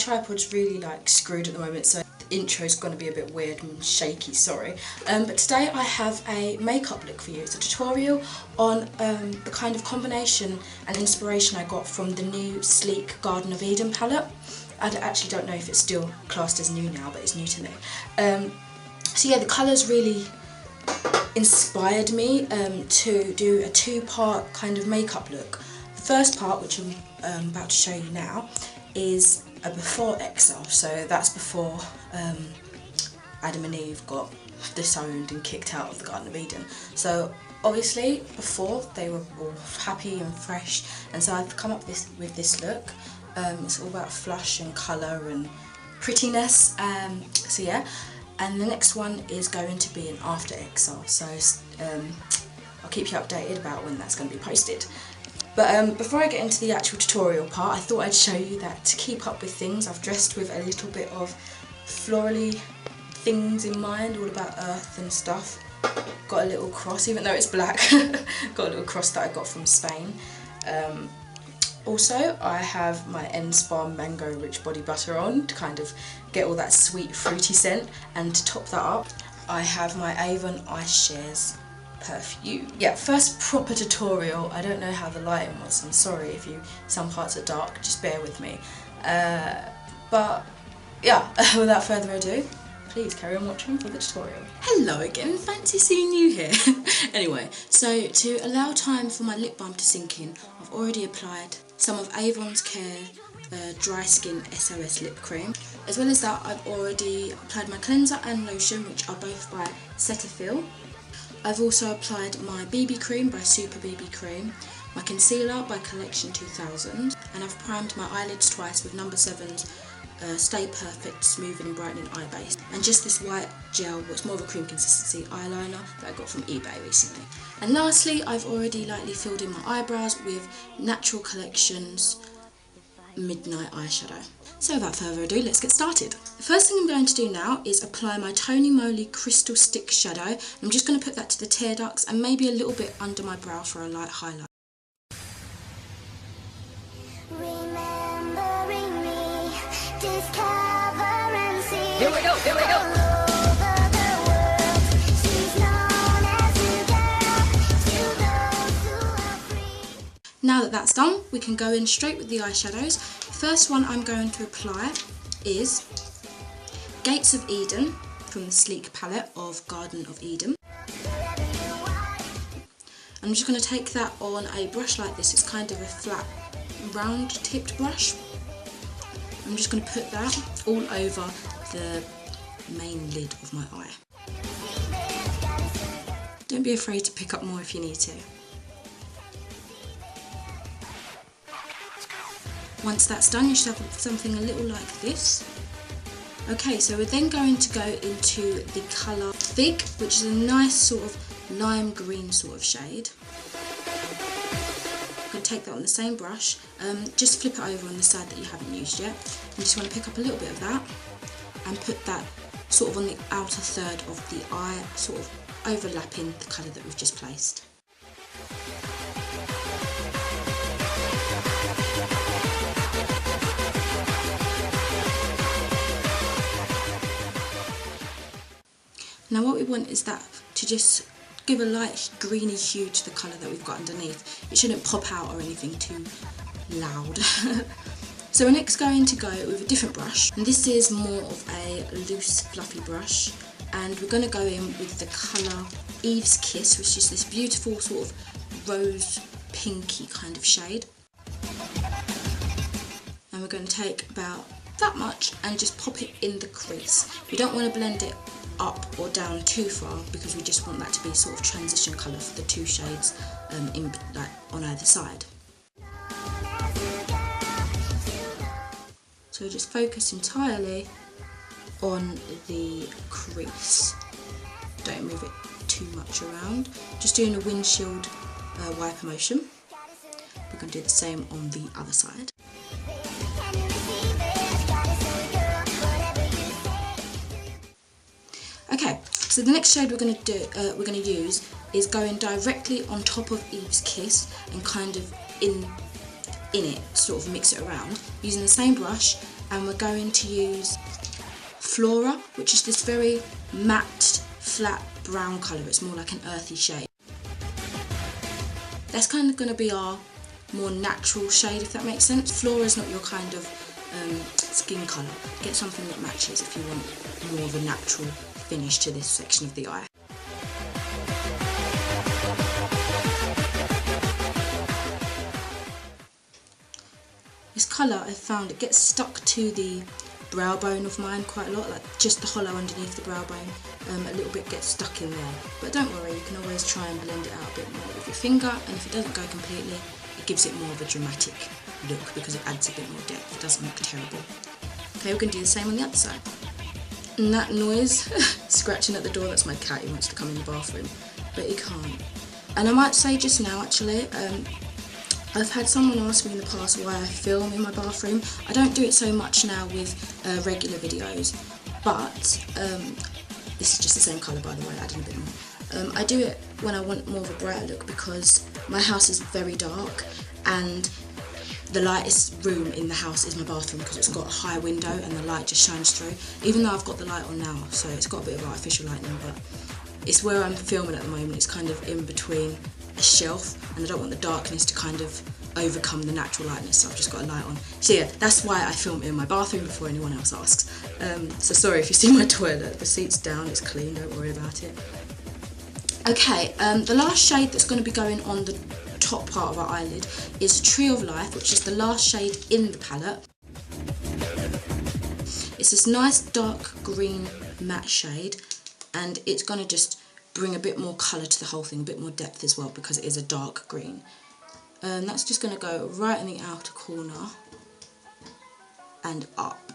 tripod's really like screwed at the moment, so the intro's going to be a bit weird and shaky, sorry. But today I have a makeup look for you. It's a tutorial on the kind of combination and inspiration I got from the new sleek Garden of Eden palette. I actually don't know if it's still classed as new now, but it's new to me. So yeah, the colours really inspired me to do a two-part kind of makeup look. The first part, which I'm about to show you now, is a before Exile. So that's before Adam and Eve got disowned and kicked out of the Garden of Eden. So obviously before they were all happy and fresh, and so I've come up with this look. It's all about flush and colour and prettiness. So yeah. And the next one is going to be an after Exile, so I'll keep you updated about when that's going to be posted. But before I get into the actual tutorial part, I thought I'd show you that to keep up with things, I've dressed with a little bit of florally things in mind, all about earth and stuff. Got a little cross, even though it's black, got a little cross that I got from Spain. Also, I have my N-Spa Mango Rich Body Butter on to kind of get all that sweet fruity scent, and to top that up I have my Avon Ice Shares perfume. Yeah, first proper tutorial. I don't know how the lighting was, I'm sorry if some parts are dark, just bear with me. But yeah, without further ado, please carry on watching for the tutorial. Hello again, fancy seeing you here. Anyway, so to allow time for my lip balm to sink in, I've already applied some of Avon's Care Dry Skin SOS Lip Cream. As well as that, I've already applied my cleanser and lotion, which are both by Cetaphil. I've also applied my BB Cream by Super BB Cream, my concealer by Collection 2000, and I've primed my eyelids twice with No. 7's Stay Perfect Smoothing and Brightening Eye Base, and just this white gel, what's more of a cream consistency eyeliner that I got from eBay recently. And lastly, I've already lightly filled in my eyebrows with Natural Collections Midnight Eyeshadow. So without further ado, let's get started. The first thing I'm going to do now is apply my Tony Moly Crystal Stick Shadow. I'm just going to put that to the tear ducts and maybe a little bit under my brow for a light highlight. Here we go, here we go! Now that that's done, we can go in straight with the eyeshadows. The first one I'm going to apply is Gates of Eden from the sleek palette of Garden of Eden. I'm just going to take that on a brush like this. It's kind of a flat, round tipped brush. I'm just going to put that all over the main lid of my eye. Don't be afraid to pick up more if you need to. Once that's done, you should have something a little like this. Okay, so we're then going to go into the colour Fig, which is a nice sort of lime green sort of shade. I'm going to take that on the same brush, just flip it over on the side that you haven't used yet. You just want to pick up a little bit of that and put that sort of on the outer third of the eye, sort of overlapping the colour that we've just placed. Now what we want is that to just give a light greeny hue to the colour that we've got underneath. It shouldn't pop out or anything too loud. So we're next going to go with a different brush, and this is more of a loose fluffy brush, and we're going to go in with the colour Eve's Kiss, which is this beautiful sort of rose pinky kind of shade. And we're going to take about that much and just pop it in the crease. We don't want to blend it up or down too far because we just want that to be sort of transition colour for the two shades on either side. So just focus entirely on the crease. Don't move it too much around. Just doing a windshield wiper motion. We're going to do the same on the other side. Okay, so the next shade we're going to use is going directly on top of Eve's Kiss and kind of in it, sort of mix it around using the same brush, and we're going to use Flora, which is this very matte, flat brown colour. It's more like an earthy shade. That's kind of going to be our more natural shade, if that makes sense. Flora is not your kind of skin colour. Get something that matches if you want more of a natural finish to this section of the eye. This colour, I found it gets stuck to the brow bone of mine quite a lot, like just the hollow underneath the brow bone. A little bit gets stuck in there, but don't worry, you can always try and blend it out a bit more with your finger, and if it doesn't go completely, it gives it more of a dramatic look because it adds a bit more depth. It doesn't look terrible. Okay, we're going to do the same on the other side. And that noise, scratching at the door, that's my cat. He wants to come in the bathroom, but he can't. And I might say just now, actually, I've had someone ask me in the past why I film in my bathroom. I don't do it so much now with regular videos, but this is just the same colour, by the way, adding a bit more. I do it when I want more of a brighter look because my house is very dark and the lightest room in the house is my bathroom because it's got a high window and the light just shines through. Even though I've got the light on now, so it's got a bit of artificial lighting, but it's where I'm filming at the moment. It's kind of in between a shelf and I don't want the darkness to kind of overcome the natural lightness, so I've just got a light on. So yeah, that's why I film in my bathroom before anyone else asks. So sorry if you see my toilet, the seat's down, it's clean, don't worry about it. Okay, the last shade that's going to be going on the top part of our eyelid is Tree of Life, which is the last shade in the palette. It's this nice dark green matte shade, and it's going to just bring a bit more colour to the whole thing, a bit more depth as well because it is a dark green. And that's just going to go right in the outer corner and up.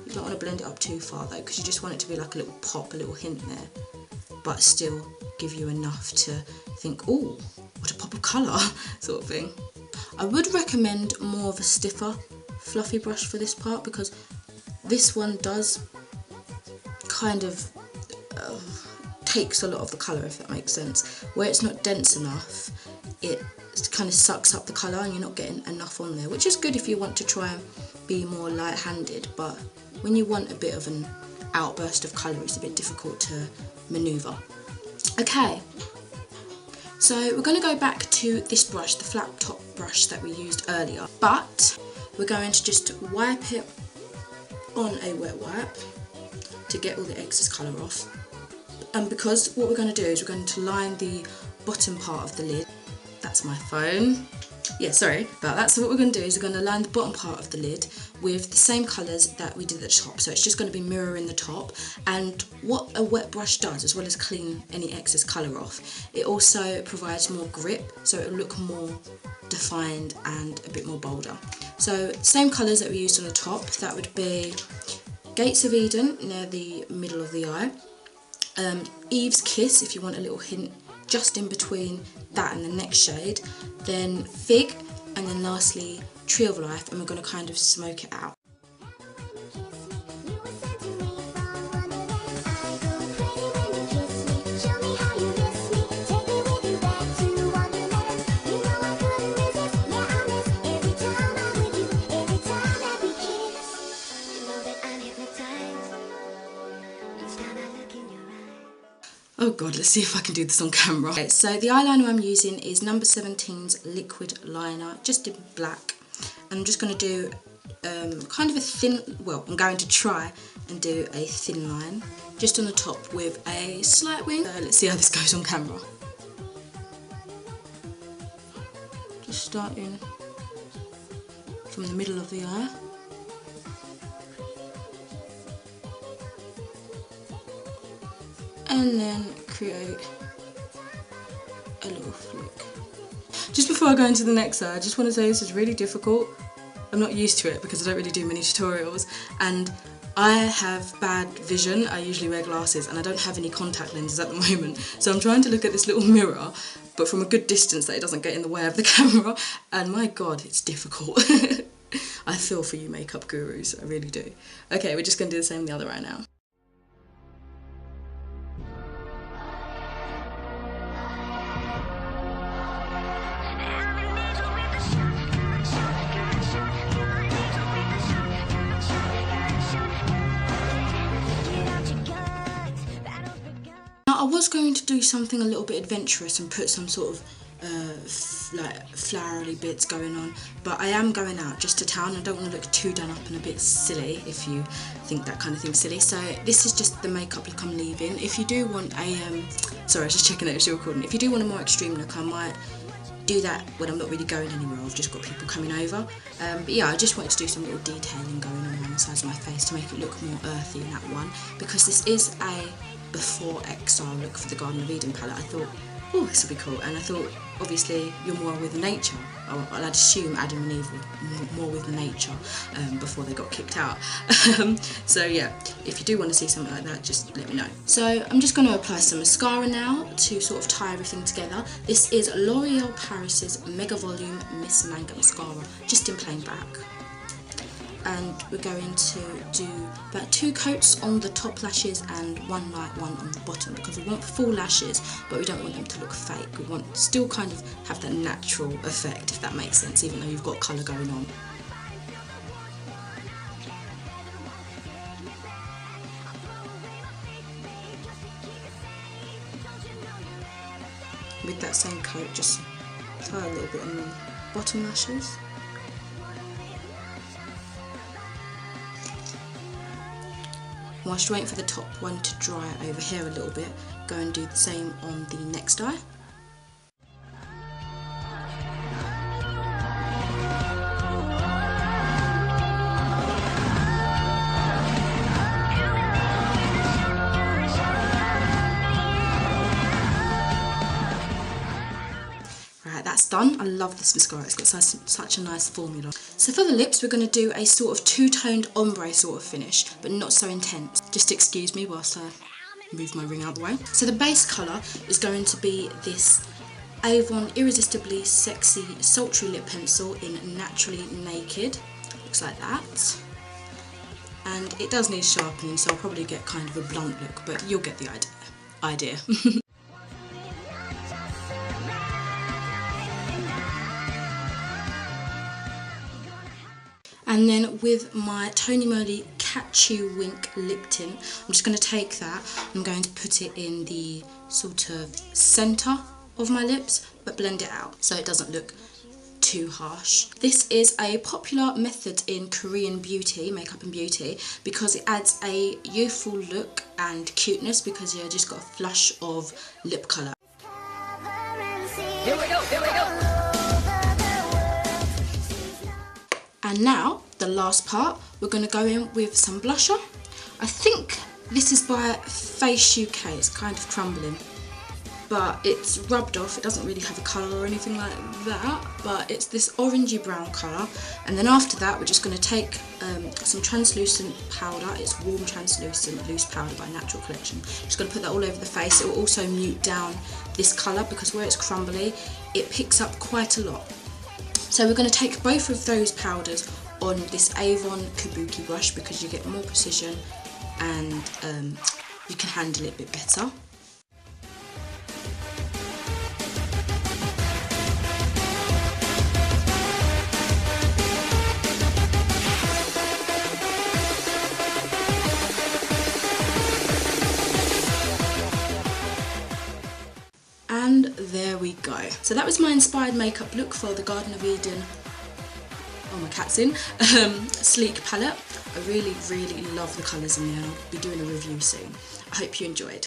You don't want to blend it up too far though, because you just want it to be like a little pop, a little hint there, but still give you enough to think, oh, what a pop of colour, sort of thing. I would recommend more of a stiffer, fluffy brush for this part because this one does kind of takes a lot of the colour, if that makes sense. Where it's not dense enough, it kind of sucks up the colour and you're not getting enough on there, which is good if you want to try and be more light-handed, but when you want a bit of an outburst of colour, it's a bit difficult to manoeuvre. Okay, so we're going to go back to this brush, the flat top brush that we used earlier, but we're going to just wipe it on a wet wipe to get all the excess colour off. And because what we're going to do is we're going to line the bottom part of the lid. That's my phone. Yeah, sorry about that. So what we're going to do is we're going to line the bottom part of the lid with the same colours that we did at the top. So it's just going to be mirroring the top. And what a wet brush does, as well as clean any excess colour off, it also provides more grip, so it'll look more defined and a bit more bolder. So same colours that we used on the top, that would be Gates of Eden near the middle of the eye, Eve's Kiss if you want a little hint just in between that and the next shade, then Fig, and then lastly Tree of Life, and we're going to kind of smoke it out. Oh god, let's see if I can do this on camera. Okay, so the eyeliner I'm using is number 17's liquid liner, just in black. And I'm just going to do kind of a thin, well, I'm going to try and do a thin line just on the top with a slight wing. So let's see how this goes on camera. Just starting from the middle of the eye. And then create a little flick. Just before I go into the next eye, I just want to say this is really difficult. I'm not used to it because I don't really do many tutorials, and I have bad vision. I usually wear glasses and I don't have any contact lenses at the moment, so I'm trying to look at this little mirror but from a good distance that it doesn't get in the way of the camera, and my god, it's difficult. I feel for you makeup gurus, I really do. Okay, we're just going to do the same with the other eye now. was going to do something a little bit adventurous and put some sort of like flowery bits going on, but I am going out just to town. I don't want to look too done up and a bit silly if you think that kind of thing's silly. So this is just the makeup look I'm leaving. If you do want a sorry, I was just checking that it was still recording. If you do want a more extreme look, I might do that when I'm not really going anywhere. I've just got people coming over, but yeah, I just wanted to do some little detailing going on the sides of my face to make it look more earthy in that one, because this is a before Exile look for the Garden of Eden palette. I thought, oh, this will be cool, and I thought, obviously, you're more with nature. I'd assume Adam and Eve were more with nature before they got kicked out. So yeah, if you do want to see something like that, just let me know. So I'm just going to apply some mascara now to sort of tie everything together. This is L'Oreal Paris's Mega Volume Miss Manga Mascara, just in plain black. And we're going to do about 2 coats on the top lashes and 1 light one on the bottom, because we want full lashes but we don't want them to look fake. We want to still kind of have that natural effect, if that makes sense, even though you've got colour going on. With that same coat, just tie a little bit on the bottom lashes. Whilst waiting for the top one to dry over here a little bit, go and do the same on the next eye. Right, that's done. I love this mascara, it's got such a nice formula. So for the lips, we're going to do a sort of two-toned ombre sort of finish, but not so intense. Just excuse me whilst I move my ring out of the way. So the base colour is going to be this Avon Irresistibly Sexy Sultry Lip Pencil in Naturally Naked. Looks like that. And it does need sharpening, so I'll probably get kind of a blunt look, but you'll get the idea. And then with my Tony Moly Catch You Wink lip tint, I'm just going to take that, I'm going to put it in the sort of centre of my lips, but blend it out so it doesn't look too harsh. This is a popular method in Korean beauty, makeup and beauty, because it adds a youthful look and cuteness, because you just got a flush of lip colour. Here we go, here we go. And now, the last part, we're going to go in with some blusher. I think this is by Face UK, it's kind of crumbling, but it's rubbed off, it doesn't really have a colour or anything like that, but it's this orangey brown colour. And then after that, we're just going to take some translucent powder, it's Warm Translucent Loose Powder by Natural Collection. Just going to put that all over the face. It will also mute down this colour, because where it's crumbly, it picks up quite a lot. So we're going to take both of those powders on this Avon Kabuki brush, because you get more precision and you can handle it a bit better. And there we go. So that was my inspired makeup look for the Garden of Eden, oh my cat's in, sleek palette. I really love the colours in there, and I'll be doing a review soon. I hope you enjoyed.